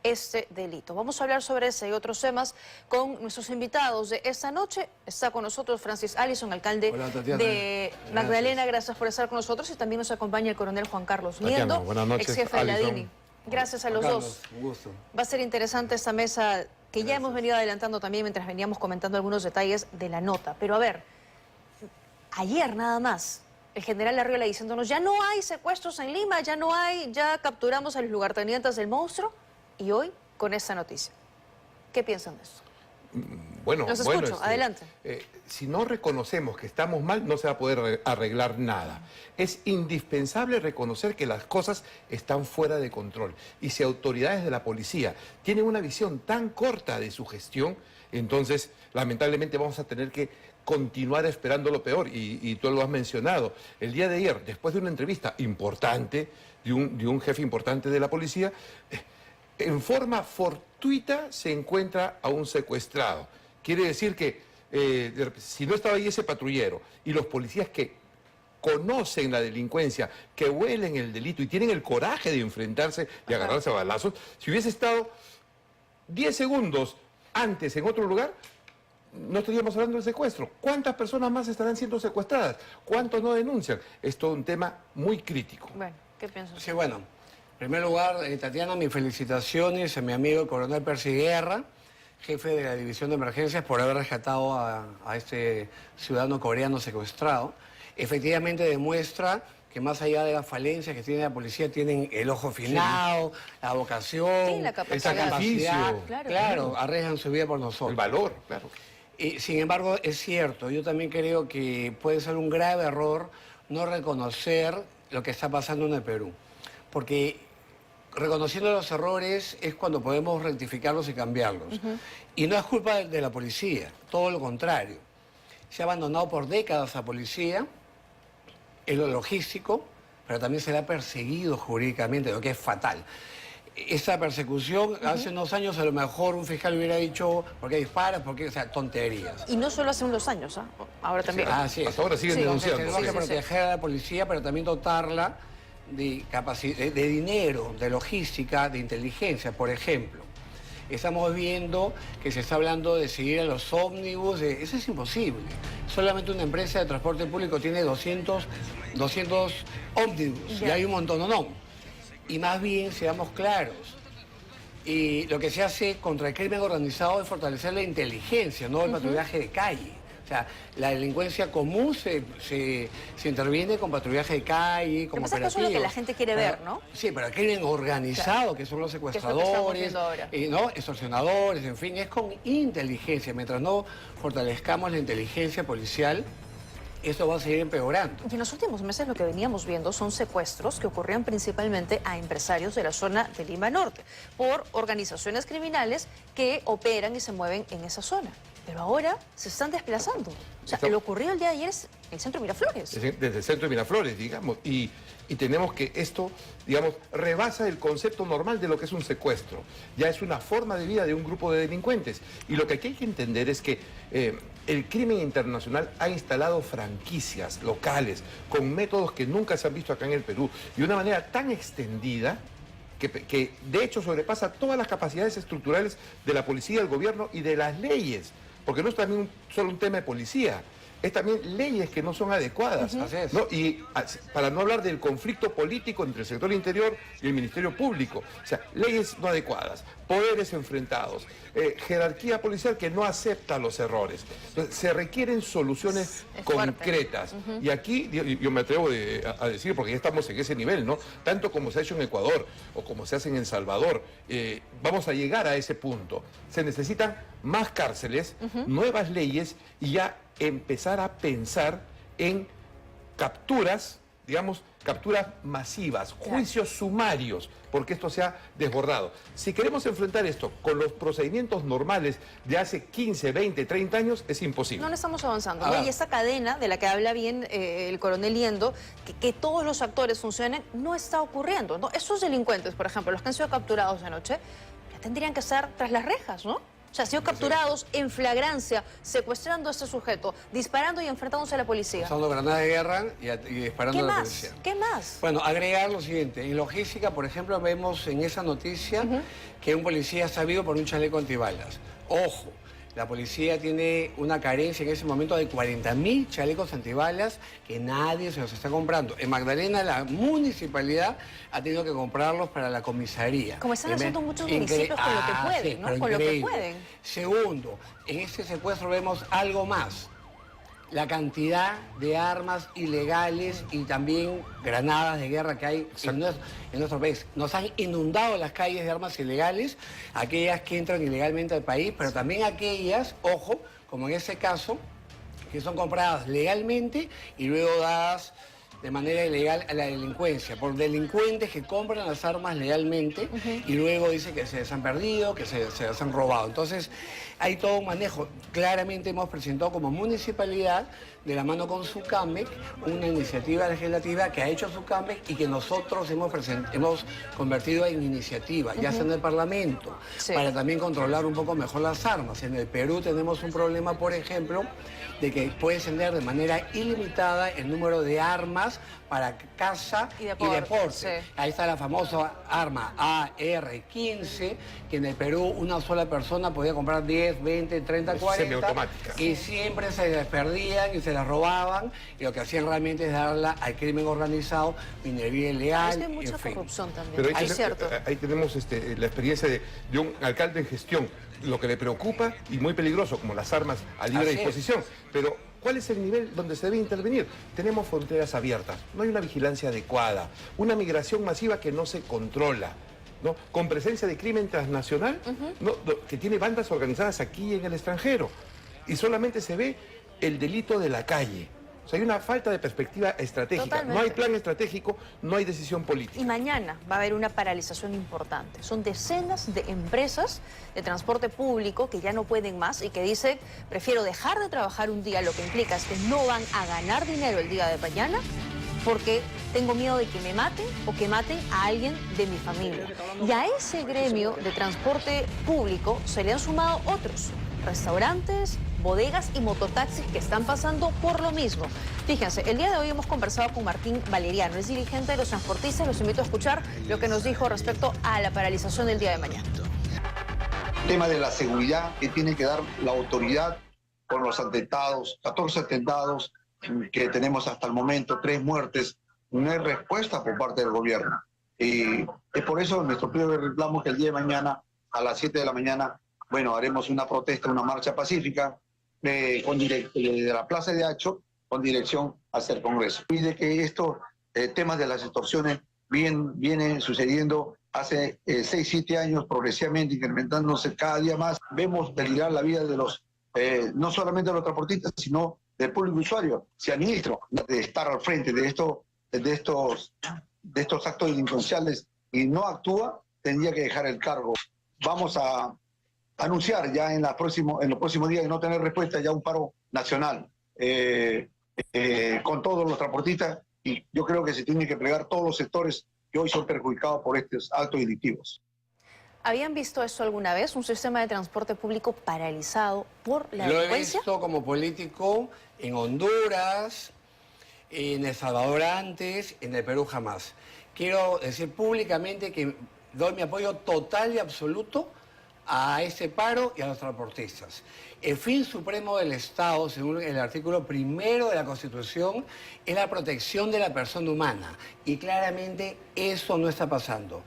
este delito. Vamos a hablar sobre ese y otros temas con nuestros invitados de esta noche. Está con nosotros Francis Allison, alcalde de Magdalena. Gracias por estar con nosotros. Y también nos acompaña el coronel Juan Carlos Liendo, ex jefe de la DINI. Gracias a los dos. Un gusto. Va a ser interesante esta mesa que ya hemos venido adelantando también mientras veníamos comentando algunos detalles de la nota. Pero a ver, ayer nada más, el general Arriola diciéndonos, ya no hay secuestros en Lima, ya capturamos a los lugartenientes del monstruo. Y hoy, con esta noticia. ¿Qué piensan de eso? Bueno, los escucho, adelante. Si no reconocemos que estamos mal, no se va a poder arreglar nada. Es indispensable reconocer que las cosas están fuera de control. Y si autoridades de la policía tienen una visión tan corta de su gestión, entonces, lamentablemente, vamos a tener que continuar esperando lo peor. Y tú lo has mencionado. El día de ayer, después de una entrevista importante de un jefe importante de la policía, en forma fortuita se encuentra a un secuestrado. Quiere decir que si no estaba ahí ese patrullero y los policías que conocen la delincuencia, que huelen el delito y tienen el coraje de enfrentarse y agarrarse a balazos, si hubiese estado 10 segundos antes en otro lugar, no estaríamos hablando del secuestro. ¿Cuántas personas más estarán siendo secuestradas? ¿Cuántos no denuncian? Es todo un tema muy crítico. Bueno, ¿qué piensas? Sí, bueno. En primer lugar, Tatiana, mis felicitaciones a mi amigo el coronel Percy Guerra, jefe de la División de Emergencias, por haber rescatado a este ciudadano coreano secuestrado. Efectivamente demuestra que más allá de las falencias que tiene la policía, tienen el ojo afinado, la vocación, sí, la capacidad. esa capacidad. Claro, arriesgan su vida por nosotros. El valor, claro. Sin embargo, es cierto, yo también creo que puede ser un grave error no reconocer lo que está pasando en el Perú. Porque reconociendo los errores es cuando podemos rectificarlos y cambiarlos. Y no es culpa de la policía, todo lo contrario. Se ha abandonado por décadas a la policía, en lo logístico, pero también se le ha perseguido jurídicamente, lo que es fatal. Esta persecución, hace unos años a lo mejor un fiscal hubiera dicho, ¿por qué disparas? ¿Por qué? O sea, tonterías. Y no solo hace unos años, ¿eh? Ahora también. Sí, así es. Hasta ahora siguen denunciando. Tenemos que proteger a la policía, pero también dotarla de dinero, de logística, de inteligencia. Por ejemplo, estamos viendo que se está hablando de seguir a los ómnibus. Eso es imposible. Solamente una empresa de transporte público tiene 200 ómnibus. Y hay un montón, no. Y más bien, seamos claros, y lo que se hace contra el crimen organizado es fortalecer la inteligencia, no el patrullaje de calle. O sea, la delincuencia común se interviene con patrullaje de calle, con operativos. Eso es lo que la gente quiere ver, ¿no? Sí, pero el crimen organizado, que son los secuestradores, ¿no? Extorsionadores, en fin, es con inteligencia. Mientras no fortalezcamos la inteligencia policial, esto va a seguir empeorando. Y en los últimos meses lo que veníamos viendo son secuestros que ocurrían principalmente a empresarios de la zona de Lima Norte por organizaciones criminales que operan y se mueven en esa zona. Pero ahora se están desplazando. O sea, lo ocurrido el día de ayer es el centro de Miraflores. Desde el centro de Miraflores, digamos. Y tenemos que esto, digamos, rebasa el concepto normal de lo que es un secuestro. Ya es una forma de vida de un grupo de delincuentes. Y lo que aquí hay que entender es que el crimen internacional ha instalado franquicias locales con métodos que nunca se han visto acá en el Perú. De una manera tan extendida que de hecho sobrepasa todas las capacidades estructurales de la policía, del gobierno y de las leyes. Porque no es también solo un tema de policía, es también leyes que no son adecuadas, ¿no? Y para no hablar del conflicto político entre el sector interior y el Ministerio Público, o sea, leyes no adecuadas, poderes enfrentados, jerarquía policial que no acepta los errores. Entonces, se requieren soluciones concretas. Y aquí yo me atrevo a decir, porque ya estamos en ese nivel, ¿no? Tanto como se ha hecho en Ecuador o como se hace en El Salvador, vamos a llegar a ese punto. Se necesitan más cárceles, nuevas leyes y ya empezar a pensar en capturas, digamos, capturas masivas, juicios sumarios, porque esto se ha desbordado. Si queremos enfrentar esto con los procedimientos normales de hace 15, 20, 30 años, es imposible. No estamos avanzando, ¿no? Y esa cadena de la que habla bien el coronel Liendo, que todos los actores funcionen, no está ocurriendo, ¿no? Esos delincuentes, por ejemplo, los que han sido capturados anoche, ya tendrían que estar tras las rejas, ¿no? O sea, han sido capturados en flagrancia, secuestrando a este sujeto, disparando y enfrentándose a la policía. Usando granadas de guerra y disparando a la policía. ¿Qué más? Bueno, agregar lo siguiente. En logística, por ejemplo, vemos en esa noticia que un policía está vivo por un chaleco antibalas. Ojo, la policía tiene una carencia en ese momento de 40.000 chalecos antibalas que nadie se los está comprando. En Magdalena, la municipalidad ha tenido que comprarlos para la comisaría. Como están haciendo muchos municipios con lo que pueden, sí, ¿no? Con lo que pueden. Segundo, en este secuestro vemos algo más. La cantidad de armas ilegales y también granadas de guerra que hay en nuestro país. Nos han inundado las calles de armas ilegales, aquellas que entran ilegalmente al país, pero también aquellas, ojo, como en ese caso, que son compradas legalmente y luego dadas de manera ilegal a la delincuencia, por delincuentes que compran las armas legalmente y luego dicen que se les han perdido, que se las han robado. Entonces, hay todo un manejo. Claramente hemos presentado como municipalidad, de la mano con SUCAMEC, una iniciativa legislativa que ha hecho SUCAMEC y que nosotros hemos convertido en iniciativa, ya sea en el Parlamento, para también controlar un poco mejor las armas. En el Perú tenemos un problema, por ejemplo, de que puede tener de manera ilimitada el número de armas para caza y deporte. Sí. Ahí está la famosa arma AR-15, que en el Perú una sola persona podía comprar 10, 20, 30, 40. Semiautomática. Y siempre se las perdían y se las robaban, y lo que hacían realmente es darla al crimen organizado, minería ilegal. Hay mucha corrupción también. Pero Es cierto. Ahí tenemos la experiencia de un alcalde en gestión, lo que le preocupa y muy peligroso, como las armas a libre disposición. Pero, ¿cuál es el nivel donde se debe intervenir? Tenemos fronteras abiertas, no hay una vigilancia adecuada, una migración masiva que no se controla, ¿no? Con presencia de crimen transnacional, ¿no? Que tiene bandas organizadas aquí y en el extranjero. Y solamente se ve el delito de la calle. O sea, hay una falta de perspectiva estratégica. Totalmente. No hay plan estratégico, no hay decisión política. Y mañana va a haber una paralización importante. Son decenas de empresas de transporte público que ya no pueden más y que dicen, prefiero dejar de trabajar un día, lo que implica es que no van a ganar dinero el día de mañana porque tengo miedo de que me maten o que maten a alguien de mi familia. Y a ese gremio de transporte público se le han sumado otros, restaurantes, bodegas y mototaxis que están pasando por lo mismo. Fíjense, el día de hoy hemos conversado con Martín Valeriano, es dirigente de los transportistas. Los invito a escuchar lo que nos dijo respecto a la paralización del día de mañana. El tema de la seguridad que tiene que dar la autoridad con los atentados, 14 atentados que tenemos hasta el momento, 3 muertes, no hay respuesta por parte del gobierno. Y es por eso nuestro primer reclamo que el día de mañana, a las 7 de la mañana, bueno, haremos una protesta, una marcha pacífica de la Plaza de Hacho con dirección hacia el Congreso. Y de que estos temas de las extorsiones vienen sucediendo hace 6, 7 años, progresivamente incrementándose cada día más. Vemos peligrar la vida de los, no solamente de los transportistas, sino del público usuario. Si el ministro de estar al frente de estos actos delincuenciales y no actúa, tendría que dejar el cargo. Vamos a anunciar ya en los próximos días de no tener respuesta, ya un paro nacional con todos los transportistas, y yo creo que se tienen que plegar todos los sectores que hoy son perjudicados por estos actos delictivos. ¿Habían visto esto alguna vez? Un sistema de transporte público paralizado por la delincuencia. Lo he visto como político en Honduras, en El Salvador antes, en el Perú jamás. Quiero decir públicamente que doy mi apoyo total y absoluto a este paro y a los transportistas. El fin supremo del Estado, según el artículo 1 de la Constitución, es la protección de la persona humana. Y claramente eso no está pasando.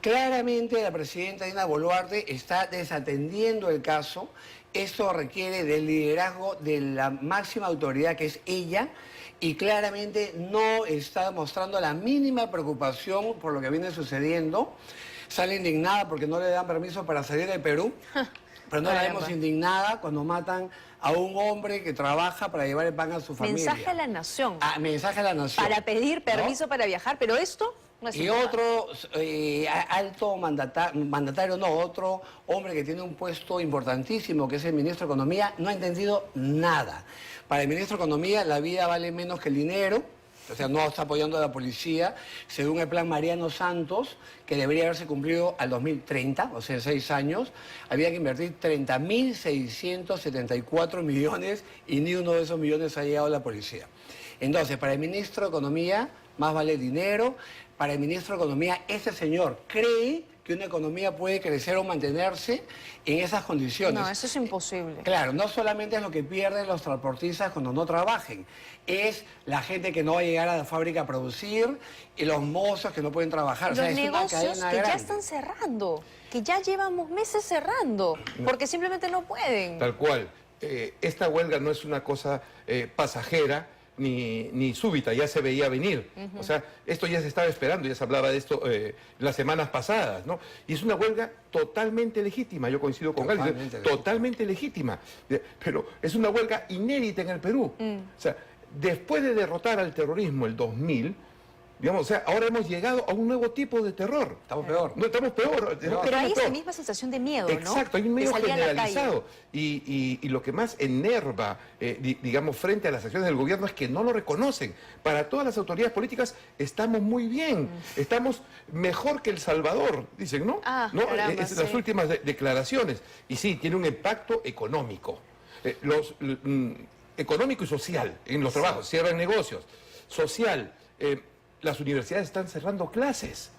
Claramente la presidenta Dina Boluarte está desatendiendo el caso. Esto requiere del liderazgo de la máxima autoridad, que es ella, y claramente no está mostrando la mínima preocupación por lo que viene sucediendo. Sale indignada porque no le dan permiso para salir del Perú, pero no la vemos indignada cuando matan a un hombre que trabaja para llevar el pan a su familia. Mensaje a la nación. Mensaje a la nación. Para pedir permiso, ¿no?, para viajar, pero esto no es importante. Otro alto mandatario, otro hombre que tiene un puesto importantísimo, que es el ministro de Economía, no ha entendido nada. Para el ministro de Economía la vida vale menos que el dinero. O sea, no está apoyando a la policía según el plan Mariano Santos, que debería haberse cumplido al 2030, o sea, 6 años. Había que invertir 30.674 millones y ni uno de esos millones ha llegado a la policía. Entonces, para el ministro de Economía, más vale dinero. Para el ministro de Economía, este señor cree que una economía puede crecer o mantenerse en esas condiciones. No, eso es imposible. Claro, no solamente es lo que pierden los transportistas cuando no trabajen, es la gente que no va a llegar a la fábrica a producir y los mozos que no pueden trabajar. Los o sea, negocios es una que ya grande. están cerrando, que ya llevamos meses cerrando, porque simplemente no pueden. Tal cual. Esta huelga no es una cosa pasajera ni súbita, ya se veía venir. O sea, esto ya se estaba esperando, ya se hablaba de esto las semanas pasadas, ¿no? Y es una huelga totalmente legítima, yo coincido con Gales, totalmente legítima. Pero es una huelga inédita en el Perú. O sea, después de derrotar al terrorismo el 2000, digamos, o sea, ahora hemos llegado a un nuevo tipo de terror. Estamos peor. No, estamos peor. Pero hay esa misma sensación de miedo, ¿no? Exacto, hay un miedo De salir a la generalizado. Y lo que más enerva, digamos, frente a las acciones del gobierno es que no lo reconocen. Para todas las autoridades políticas estamos muy bien, estamos mejor que El Salvador, dicen, ¿no? ¿No? Caramba, Es las sí. últimas declaraciones. Y sí, tiene un impacto económico. Económico y social en los trabajos, cierran negocios. Social, las universidades están cerrando clases,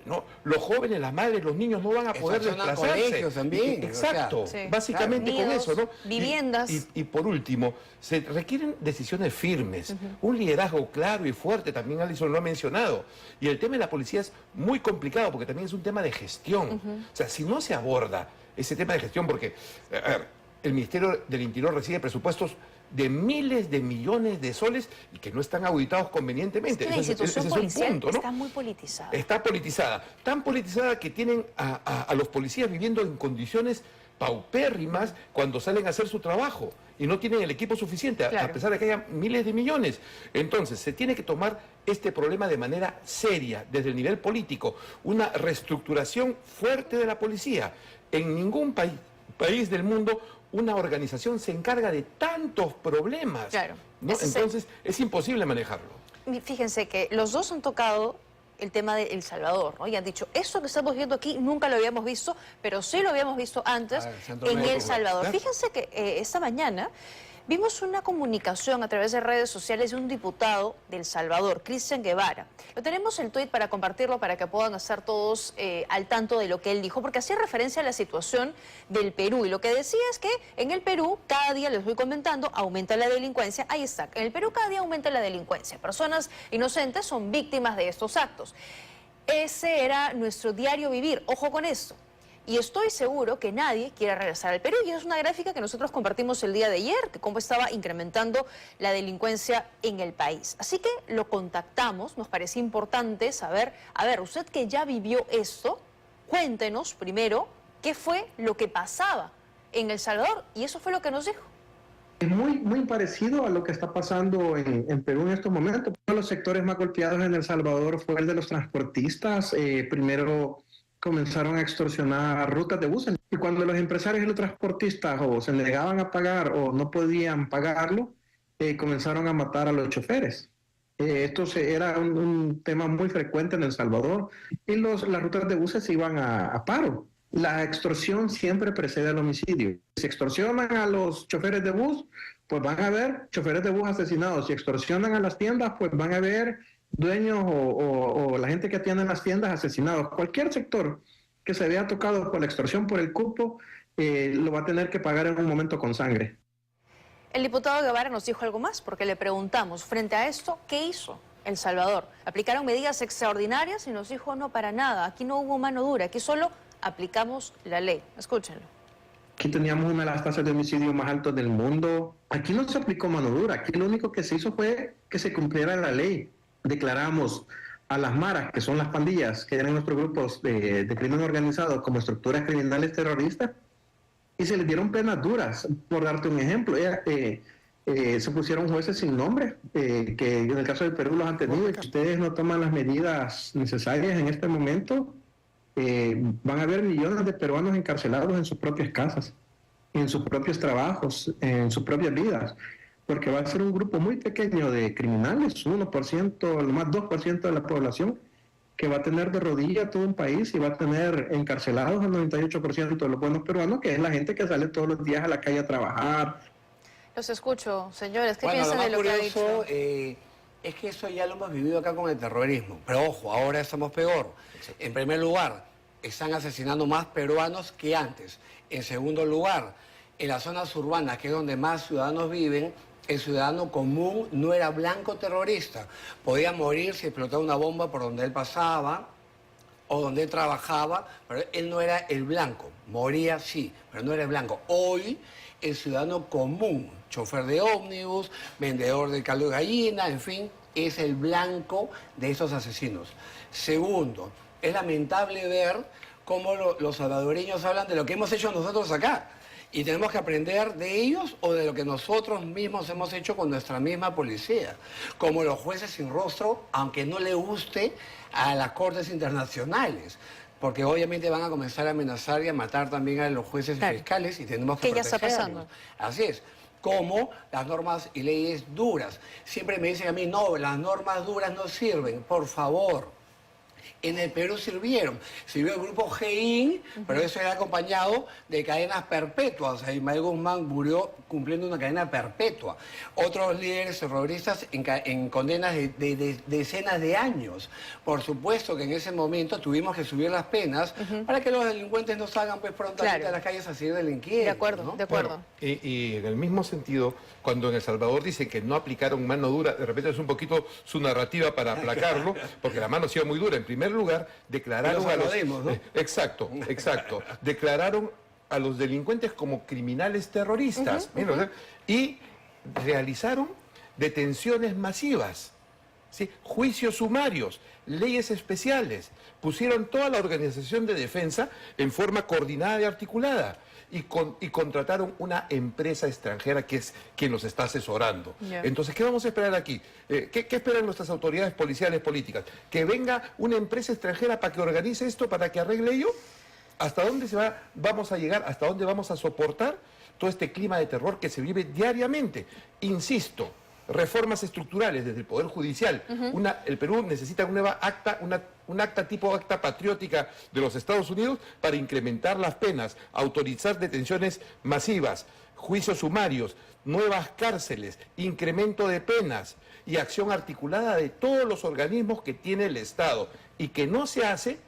¿no? Los jóvenes, las madres, los niños no van a poder Estacionan desplazarse. colegios también, Exacto, o sea, sí. básicamente Claro. con eso, ¿no? Viviendas. Y por último, se requieren decisiones firmes, un liderazgo claro y fuerte, también Alison lo ha mencionado. Y el tema de la policía es muy complicado porque también es un tema de gestión. O sea, si no se aborda ese tema de gestión, porque a ver, el Ministerio del Interior recibe presupuestos de miles de millones de soles y que no están auditados convenientemente. Es que la Ese institución es un policial punto, ¿no? está muy politizada. Está politizada. Tan politizada que tienen a los policías viviendo en condiciones paupérrimas cuando salen a hacer su trabajo y no tienen el equipo suficiente, Claro. a pesar de que haya miles de millones. Entonces, se tiene que tomar este problema de manera seria, desde el nivel político, una reestructuración fuerte de la policía. En ningún país del mundo una organización se encarga de tantos problemas. Claro. ¿No? Ese es Entonces, es imposible manejarlo. Fíjense que los dos han tocado el tema de El Salvador, ¿no? Y han dicho, esto que estamos viendo aquí nunca lo habíamos visto, pero sí lo habíamos visto antes Santo en Domingo, El Salvador. claro. Fíjense que esta mañana vimos una comunicación a través de redes sociales de un diputado de El Salvador, Cristian Guevara. Lo tenemos el tuit para compartirlo, para que puedan estar todos al tanto de lo que él dijo, porque hacía referencia a la situación del Perú. Y lo que decía es que en el Perú, cada día, les voy comentando, aumenta la delincuencia. Ahí está, en el Perú cada día aumenta la delincuencia. Personas inocentes son víctimas de estos actos. Ese era nuestro diario vivir. Ojo con esto. Y estoy seguro que nadie quiere regresar al Perú. Y es una gráfica que nosotros compartimos el día de ayer, que cómo estaba incrementando la delincuencia en el país. Así que lo contactamos, nos parecía importante saber, a ver, usted que ya vivió esto, cuéntenos primero qué fue lo que pasaba en El Salvador. Y eso fue lo que nos dijo. Es muy parecido a lo que está pasando en Perú en estos momentos. Uno de los sectores más golpeados en El Salvador fue el de los transportistas. Primero comenzaron a extorsionar rutas de buses. Y cuando los empresarios y los transportistas o se negaban a pagar o no podían pagarlo, comenzaron a matar a los choferes. Esto era un tema muy frecuente en El Salvador y las rutas de buses se iban a paro. La extorsión siempre precede al homicidio. Si extorsionan a los choferes de bus, pues van a haber choferes de bus asesinados. Si extorsionan a las tiendas, pues van a haber dueños o la gente que atiende en las tiendas asesinados. Cualquier sector que se vea tocado por la extorsión, por el cupo, lo va a tener que pagar en un momento con sangre. El diputado Guevara nos dijo algo más, porque le preguntamos, frente a esto, ¿qué hizo El Salvador? ¿Aplicaron medidas extraordinarias? Y nos dijo, no, para nada, aquí no hubo mano dura, aquí solo aplicamos la ley. Escúchenlo. Aquí teníamos una de las tasas de homicidio más altas del mundo. Aquí no se aplicó mano dura, aquí lo único que se hizo fue que se cumpliera la ley. Declaramos a las maras, que son las pandillas, que eran nuestros grupos de crimen organizado, como estructuras criminales terroristas, y se les dieron penas duras. Por darte un ejemplo, se pusieron jueces sin nombre, que en el caso del Perú los han tenido, y si ustedes no toman las medidas necesarias en este momento, van a haber millones de peruanos encarcelados en sus propias casas, en sus propios trabajos, en sus propias vidas. porque va a ser un grupo muy pequeño de criminales, 1%, lo más 2% de la población, que va a tener de rodilla todo un país y va a tener encarcelados al 98% de los buenos peruanos, que es la gente que sale todos los días a la calle a trabajar. Los escucho, señores. ¿Qué Bueno, piensan de lo que ha dicho? curioso es que eso ya lo hemos vivido acá con el terrorismo. Pero ojo, ahora estamos peor. En primer lugar, están asesinando más peruanos que antes. En segundo lugar, en las zonas urbanas, que es donde más ciudadanos viven, el ciudadano común no era blanco terrorista. Podía morir si explotaba una bomba por donde él pasaba o donde él trabajaba, pero él no era el blanco. Moría sí, pero no era el blanco. Hoy, el ciudadano común, chofer de ómnibus, vendedor de caldo de gallina, en fin, es el blanco de esos asesinos. Segundo, es lamentable ver cómo los salvadoreños hablan de lo que hemos hecho nosotros acá. Y tenemos que aprender de ellos o de lo que nosotros mismos hemos hecho con nuestra misma policía. Como los jueces sin rostro, aunque no le guste a las cortes internacionales. Porque obviamente van a comenzar a amenazar y a matar también a los jueces y fiscales y tenemos que ya está protegerlos. pasando. Así es. Como las normas y leyes duras. Siempre me dicen a mí, no, las normas duras no sirven. Por favor. En el Perú sirvieron. Sirvió el grupo GEIN, pero eso era acompañado de cadenas perpetuas. Ismael Guzmán murió cumpliendo una cadena perpetua. Otros líderes terroristas en condenas de decenas de años. Por supuesto que en ese momento tuvimos que subir las penas para que los delincuentes no salgan pues prontamente a las calles a seguir delinquiendo. De acuerdo, ¿no? de acuerdo. Bueno, y en el mismo sentido, cuando en El Salvador dicen que no aplicaron mano dura, de repente es un poquito su narrativa para aplacarlo, porque la mano ha sido muy dura. En primer lugar, declararon a los... ¿no? Exacto. Declararon a los delincuentes como criminales terroristas. Mira, o sea, y realizaron detenciones masivas, ¿sí? Juicios sumarios, leyes especiales. Pusieron toda la organización de defensa en forma coordinada y articulada. Y contrataron una empresa extranjera que es quien los está asesorando. Entonces, ¿qué vamos a esperar aquí? ¿Qué esperan nuestras autoridades policiales políticas? ¿Que venga una empresa extranjera para que organice esto, para que arregle ello? ¿Hasta dónde vamos a llegar? ¿Hasta dónde vamos a soportar todo este clima de terror que se vive diariamente? Insisto, reformas estructurales desde el Poder Judicial. El Perú necesita una nueva acta, un acta tipo acta patriótica de los Estados Unidos para incrementar las penas, autorizar detenciones masivas, juicios sumarios, nuevas cárceles, incremento de penas y acción articulada de todos los organismos que tiene el Estado y que no se hace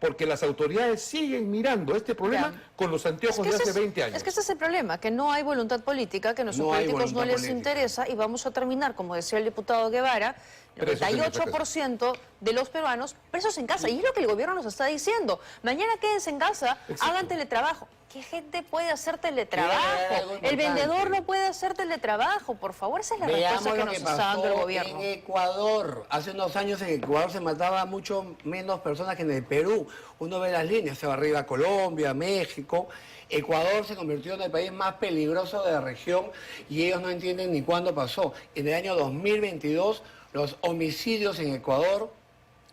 porque las autoridades siguen mirando este problema con los anteojos de hace 20 años. Es que ese es el problema, que no hay voluntad política, que a nuestros políticos no les interesa y vamos a terminar, como decía el diputado Guevara, 98% de los peruanos presos en casa. Y es lo que el gobierno nos está diciendo. Mañana quédense en casa, hagan teletrabajo. ¿Qué gente puede hacer teletrabajo? El vendedor no puede hacer teletrabajo, por favor. Esa es la respuesta que nos está dando el gobierno. En Ecuador, hace unos años en Ecuador se mataba mucho menos personas que en el Perú. Uno ve las líneas, se va arriba a Colombia, México. Ecuador se convirtió en el país más peligroso de la región y ellos no entienden ni cuándo pasó. En el año 2022, los homicidios en Ecuador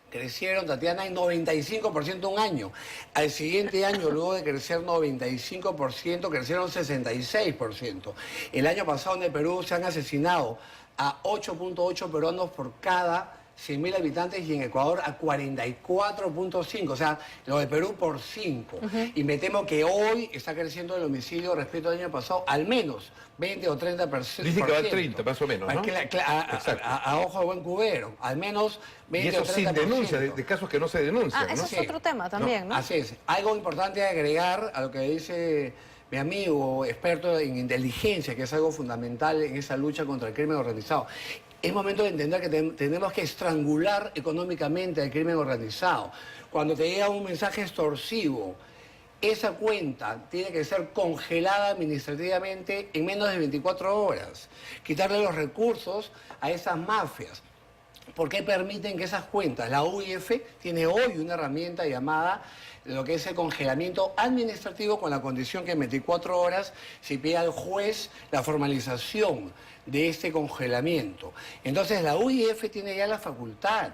crecieron, Tatiana, en 95% un año. Al siguiente año, luego de crecer 95%, crecieron 66%. El año pasado en el Perú se han asesinado a 8.8 peruanos por cada 100.000 habitantes y en Ecuador a 44.5, o sea, lo de Perú por 5. Y me temo que hoy está creciendo el homicidio respecto al año pasado, al menos 20 o 30%. Dice que va a 30, más o menos, ¿no? A ojo de buen cubero, al menos 20 o 30%. Y eso sin denuncia, de casos que no se denuncian, ¿no? Ese es otro tema también, ¿no? Así es. Algo importante a agregar a lo que dice mi amigo experto en inteligencia, que es algo fundamental en esa lucha contra el crimen organizado. Es momento de entender que tenemos que estrangular económicamente al crimen organizado. Cuando te llega un mensaje extorsivo, esa cuenta tiene que ser congelada administrativamente en menos de 24 horas. Quitarle los recursos a esas mafias. ¿Por qué permiten que esas cuentas? La UIF tiene hoy una herramienta llamada lo que es el congelamiento administrativo con la condición que en 24 horas se pide al juez la formalización de este congelamiento. Entonces la UIF tiene ya la facultad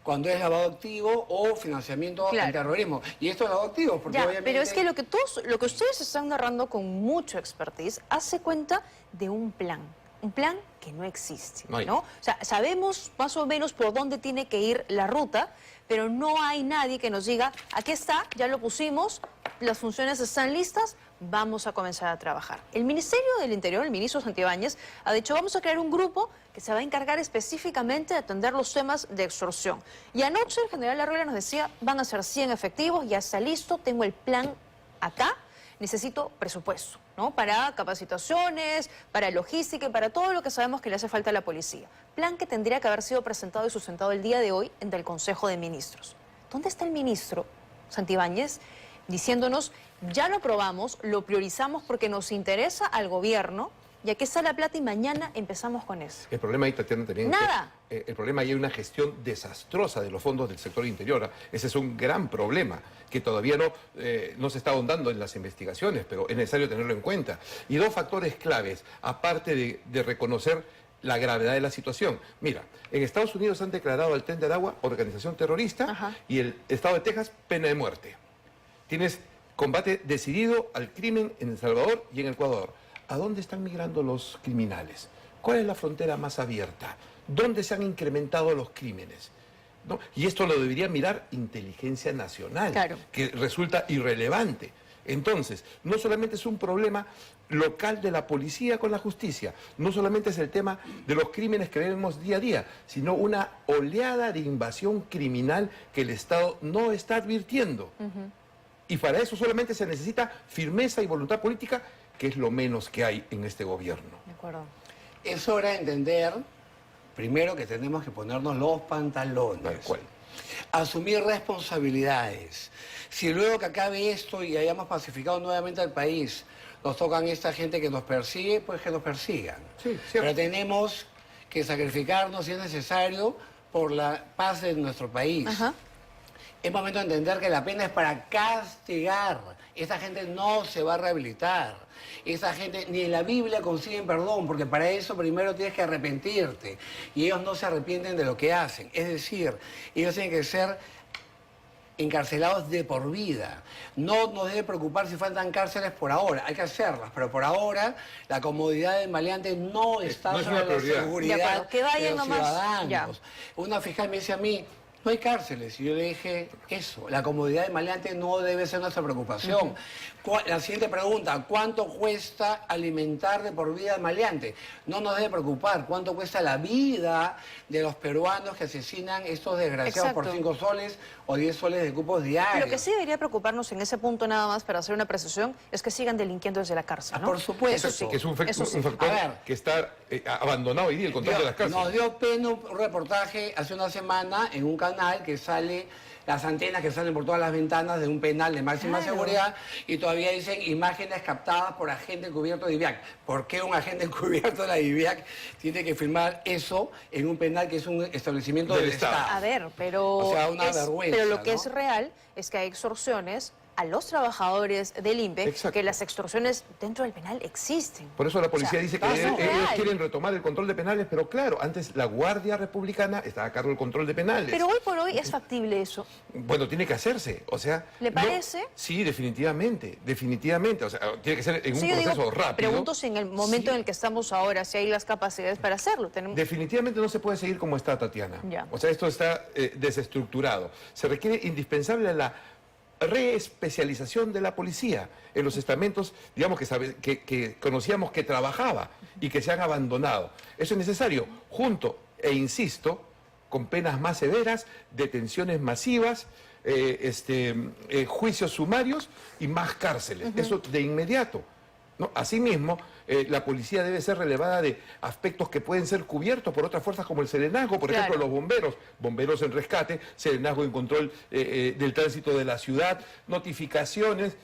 cuando es lavado activo o financiamiento al terrorismo. Y esto es lavado activo, porque obviamente... Pero es que lo que ustedes están narrando con mucho expertise hace cuenta de un plan. Un plan que no existe, No hay. ¿no? O sea, sabemos más o menos por dónde tiene que ir la ruta, pero no hay nadie que nos diga, aquí está, ya lo pusimos, las funciones están listas, vamos a comenzar a trabajar. El Ministerio del Interior, el ministro Santibáñez, ha dicho, vamos a crear un grupo que se va a encargar específicamente de atender los temas de extorsión. Y anoche el general Arriola nos decía, van a ser 100 efectivos, ya está listo, tengo el plan acá, necesito presupuesto, ¿no? Para capacitaciones, para logística y para todo lo que sabemos que le hace falta a la policía. Plan que tendría que haber sido presentado y sustentado el día de hoy ante el Consejo de Ministros. ¿Dónde está el ministro Santibáñez diciéndonos, ya lo aprobamos, lo priorizamos porque nos interesa al gobierno, y aquí está la plata y mañana empezamos con eso? El problema ahí, Tatiana, también Nada. es que, el problema ahí hay una gestión desastrosa de los fondos del sector interior. Ese es un gran problema que todavía no se está ahondando en las investigaciones, pero es necesario tenerlo en cuenta. Y dos factores claves, aparte de reconocer la gravedad de la situación. Mira, en Estados Unidos han declarado al Tren de Aragua organización terrorista. Ajá. Y el Estado de Texas pena de muerte. Tienes combate decidido al crimen en El Salvador y en Ecuador. ¿A dónde están migrando los criminales? ¿Cuál es la frontera más abierta? ¿Dónde se han incrementado los crímenes? ¿No? Y esto lo debería mirar Inteligencia Nacional, Claro. que resulta irrelevante. Entonces, no solamente es un problema local de la policía con la justicia, no solamente es el tema de los crímenes que vemos día a día, sino una oleada de invasión criminal que el Estado no está advirtiendo. Y para eso solamente se necesita firmeza y voluntad política, que es lo menos que hay en este gobierno. De acuerdo. Es hora de entender, primero, que tenemos que ponernos los pantalones. Tal cual. Asumir responsabilidades. Si luego que acabe esto y hayamos pacificado nuevamente al país, nos tocan esta gente que nos persigue, pues que nos persigan. Sí, cierto. Pero tenemos que sacrificarnos, si es necesario, por la paz de nuestro país. Ajá. Es momento de entender que la pena es para castigar. Esa gente no se va a rehabilitar. Esa gente, ni en la Biblia consiguen perdón, porque para eso primero tienes que arrepentirte. Y ellos no se arrepienten de lo que hacen. Es decir, ellos tienen que ser encarcelados de por vida. No nos debe preocupar si faltan cárceles por ahora, hay que hacerlas, pero por ahora la comodidad del maleante no está no es sobre una la prioridad. seguridad De acuerdo, que vayan de los nomás, ciudadanos. ya. Una fiscal me dice a mí, no hay cárceles. Y yo le dije, eso, la comodidad del maleante no debe ser nuestra preocupación. La siguiente pregunta, ¿cuánto cuesta alimentar de por vida al maleante? No nos debe preocupar cuánto cuesta la vida de los peruanos que asesinan estos desgraciados por Exacto. 5 soles o 10 soles de cupos diarios. Lo que sí debería preocuparnos en ese punto nada más, para hacer una precisión, es que sigan delinquiendo desde la cárcel, ¿no? Por supuesto. Eso sí. Que es un Eso sí. factor A ver. que está abandonado hoy día, el control de las cárceles. Nos dio pena un reportaje hace una semana en un canal que sale, las antenas que salen por todas las ventanas de un penal de máxima Claro. seguridad, y todavía dicen imágenes captadas por agente encubierto de IBIAC. ¿Por qué un agente encubierto de la IBIAC tiene que firmar eso en un penal que es un establecimiento del Del Estado? Estado? A ver, pero, O sea, una vergüenza, pero lo que ¿no? es real es que hay extorsiones a los trabajadores del INPE, Exacto. que las extorsiones dentro del penal existen. Por eso la policía O sea, dice que eso es ellos real. quieren retomar el control de penales, pero claro, antes la Guardia Republicana estaba a cargo del control de penales. Pero hoy por hoy es factible eso. Bueno, tiene que hacerse, o sea... ¿Le no- parece? Sí, definitivamente, o sea, tiene que ser en un Sí, yo proceso digo, rápido. pregunto si en el momento Sí. en el que estamos ahora, si hay las capacidades para hacerlo. Tenemos... Definitivamente no se puede seguir como está, Tatiana. Ya. O sea, esto está desestructurado. Se requiere indispensable la reespecialización de la policía en los estamentos, digamos, que conocíamos que trabajaba y que se han abandonado. Eso es necesario, junto, e insisto, con penas más severas, detenciones masivas, juicios sumarios y más cárceles. Eso de inmediato, ¿no? Asimismo, la policía debe ser relevada de aspectos que pueden ser cubiertos por otras fuerzas como el serenazgo, por Claro. ejemplo, los bomberos en rescate, serenazgo en control del tránsito de la ciudad, notificaciones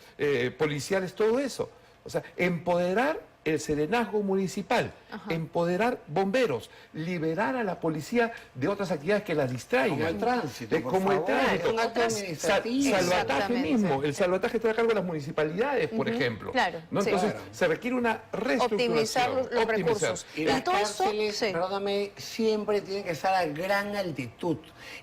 policiales, todo eso. O sea, empoderar el serenazgo municipal, empoderar bomberos, liberar a la policía de otras actividades que las distraigan. Como el tránsito, por como el favor, tránsito. es un acto administrativo. Salvataje Exactamente. mismo, el salvataje está a cargo de las municipalidades, por ejemplo. Claro, ¿No? sí. Entonces, Claro. se requiere una reestructuración. Optimizar los recursos. Y Y las todo eso, cárceles, sí. perdóname, siempre tienen que estar a gran altitud.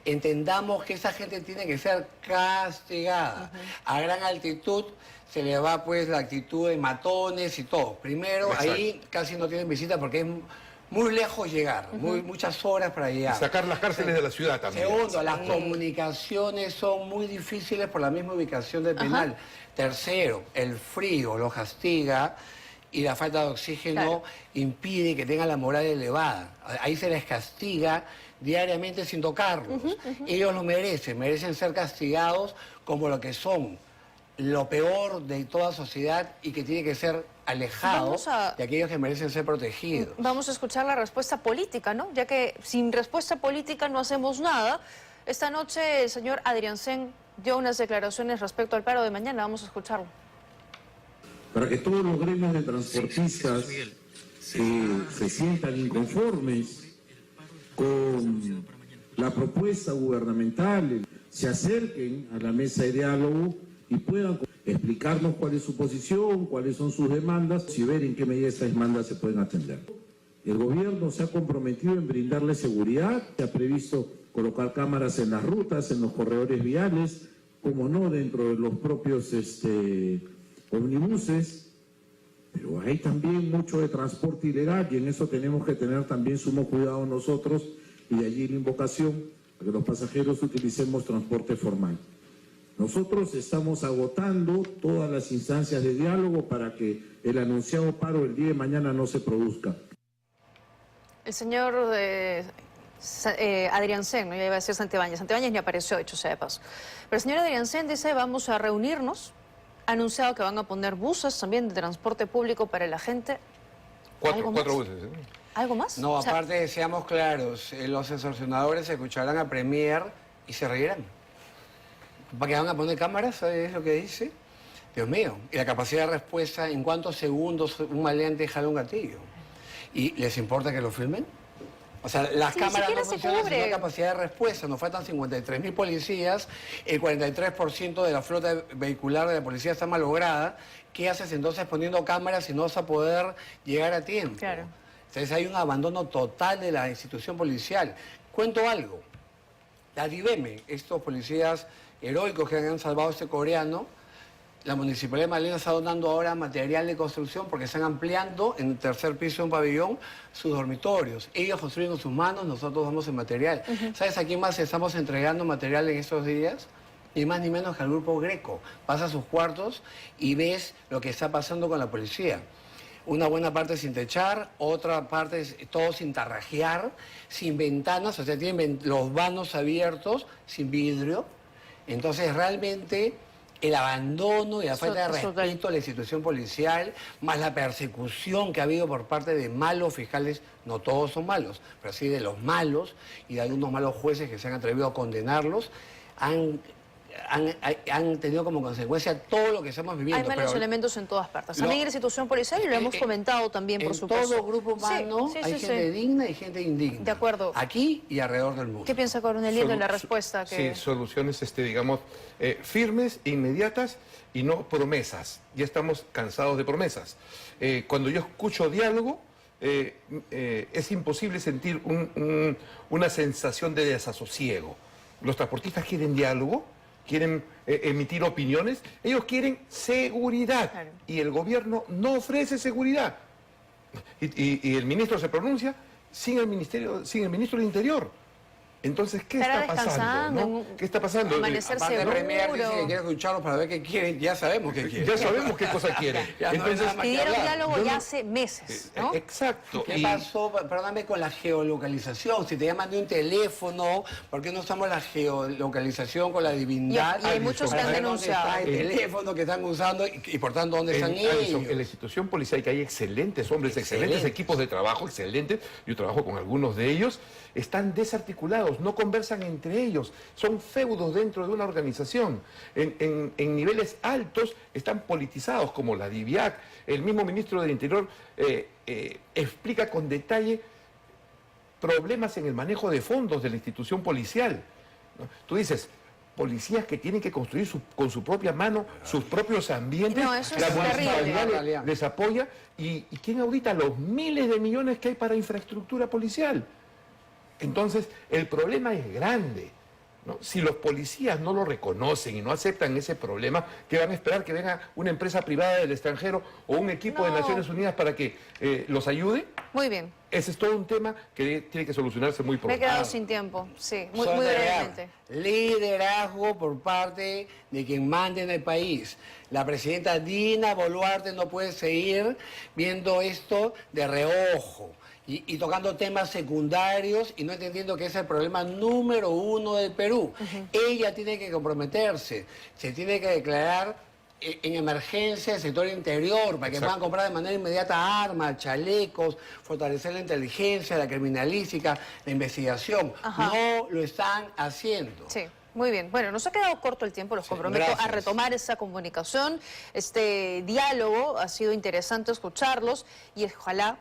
Entendamos que esa gente tiene que ser castigada. A gran altitud se le va pues la actitud de matones y todo. Primero primero, ahí casi no tienen visita porque es muy lejos llegar, muchas horas para Y llegar. sacar las cárceles de la ciudad también. Segundo, las comunicaciones son muy difíciles por la misma ubicación del penal. Tercero, el frío los castiga y la falta de oxígeno impide que tengan la moral elevada. Ahí se les castiga diariamente sin tocarlos. Ellos lo merecen ser castigados como lo que son, lo peor de toda sociedad y que tiene que ser alejado de aquellos que merecen ser protegidos. Vamos a escuchar la respuesta política, ¿no? Ya que sin respuesta política no hacemos nada. Esta noche el señor Adriansen dio unas declaraciones respecto al paro de mañana. Vamos a escucharlo. Para que todos los gremios de transportistas se sientan inconformes con la propuesta gubernamental, se acerquen a la mesa de diálogo y puedan explicarnos cuál es su posición, cuáles son sus demandas y ver en qué medida estas demandas se pueden atender. El gobierno se ha comprometido en brindarle seguridad, se ha previsto colocar cámaras en las rutas, en los corredores viales, como no dentro de los propios omnibuses, pero hay también mucho de transporte ilegal y en eso tenemos que tener también sumo cuidado nosotros y de allí la invocación a que los pasajeros utilicemos transporte formal. Nosotros estamos agotando todas las instancias de diálogo para que el anunciado paro el día de mañana no se produzca. El señor Adriansen, no, ya iba a decir Santibáñez. Santibáñez ni apareció, dicho sea de paso. Pero el señor Adriansen dice, vamos a reunirnos. Ha anunciado que van a poner buses también de transporte público para la gente. Cuatro buses. ¿Algo más? No, aparte, seamos claros, los extorsionadores escucharán a Premier y se reirán. ¿Para qué van a poner cámaras? ¿Es lo que dice? Dios mío. Y la capacidad de respuesta, ¿en cuántos segundos un maleante jala un gatillo? ¿Y les importa que lo filmen? O sea, las cámaras no funcionan sin una capacidad de respuesta. Nos faltan 53.000 policías, el 43% de la flota vehicular de la policía está malograda. ¿Qué haces entonces poniendo cámaras si no vas a poder llegar a tiempo? Claro. Entonces hay un abandono total de la institución policial. Cuento algo. La DIVEME, estos policías heroicos que han salvado a este coreano, la Municipalidad de Magdalena está donando ahora material de construcción porque están ampliando en el tercer piso de un pabellón sus dormitorios. Ellos construyen con sus manos, nosotros damos el material. ¿Sabes a quién más estamos entregando material en estos días? Ni más ni menos que al Grupo Greco. Vas a sus cuartos y ves lo que está pasando con la policía. Una buena parte sin techar, otra parte todo sin tarrajear, sin ventanas, o sea, tienen los vanos abiertos, sin vidrio. Entonces, realmente, el abandono y la falta de respeto a la institución policial, más la persecución que ha habido por parte de malos fiscales, no todos son malos, pero sí de los malos y de algunos malos jueces que se han atrevido a condenarlos, han tenido como consecuencia todo lo que estamos viviendo. Hay malos elementos en todas partes. También en la institución policial, y lo hemos comentado también, por supuesto. En todo grupo humano hay gente digna y gente indigna. De acuerdo. Aquí y alrededor del mundo. ¿Qué piensa Coronel Lindo en la respuesta? Sí, soluciones, digamos, firmes, inmediatas y no promesas. Ya estamos cansados de promesas. Cuando yo escucho diálogo, es imposible sentir una sensación de desasosiego. Los transportistas quieren diálogo, quieren emitir opiniones, ellos quieren seguridad. Claro. Y el gobierno no ofrece seguridad. Y el ministro se pronuncia sin el ministro del Interior. Entonces, ¿qué está pasando? ¿No? ¿Qué está pasando? Amanecer Aparte seguro. de Premier dice que quiere escucharlos para ver qué quieren, ya sabemos qué quieren. Ya sabemos qué cosa quieren. Entonces, pidieron diálogo ya hace meses, ¿no? Exacto. ¿Qué pasó, perdóname, con la geolocalización? Si te llaman de un teléfono, ¿por qué no usamos la geolocalización con la divindad? Y hay muchos que han denunciado. ¿Dónde está el teléfono que están usando y por tanto dónde están ellos? En la institución policial hay excelentes hombres, excelentes equipos de trabajo, excelentes. Yo trabajo con algunos de ellos. Están desarticulados, no conversan entre ellos, son feudos dentro de una organización. En niveles altos están politizados, como la DIVIAC. El mismo ministro del Interior explica con detalle problemas en el manejo de fondos de la institución policial, ¿no? Tú dices, policías que tienen que construir con su propia mano sus propios ambientes, no, eso la es municipalidad les apoya, y ¿quién audita los miles de millones que hay para infraestructura policial? Entonces, el problema es grande, ¿no? Si los policías no lo reconocen y no aceptan ese problema, ¿qué van a esperar? ¿Que venga una empresa privada del extranjero o un equipo de Naciones Unidas para que los ayude? Muy bien. Ese es todo un tema que tiene que solucionarse muy pronto. Me he quedado sin tiempo, sí, muy Son de brevemente. liderazgo por parte de quien manda en el país. La presidenta Dina Boluarte no puede seguir viendo esto de reojo y tocando temas secundarios y no entendiendo que es el problema número uno del Perú. Ella tiene que comprometerse, se tiene que declarar en emergencia el sector interior para que puedan comprar de manera inmediata armas, chalecos, fortalecer la inteligencia, la criminalística, la investigación. No lo están haciendo. Sí. Muy bien. Bueno, nos ha quedado corto el tiempo, los comprometo a retomar esa comunicación, este diálogo, ha sido interesante escucharlos y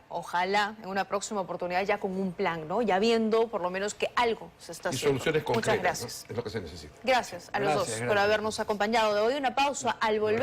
ojalá en una próxima oportunidad ya con un plan, ¿no? Ya viendo por lo menos que algo se está haciendo. Y soluciones concretas. Muchas gracias. ¿No? Es lo que se necesita. Gracias a los dos por habernos acompañado de hoy. Una pausa al volver.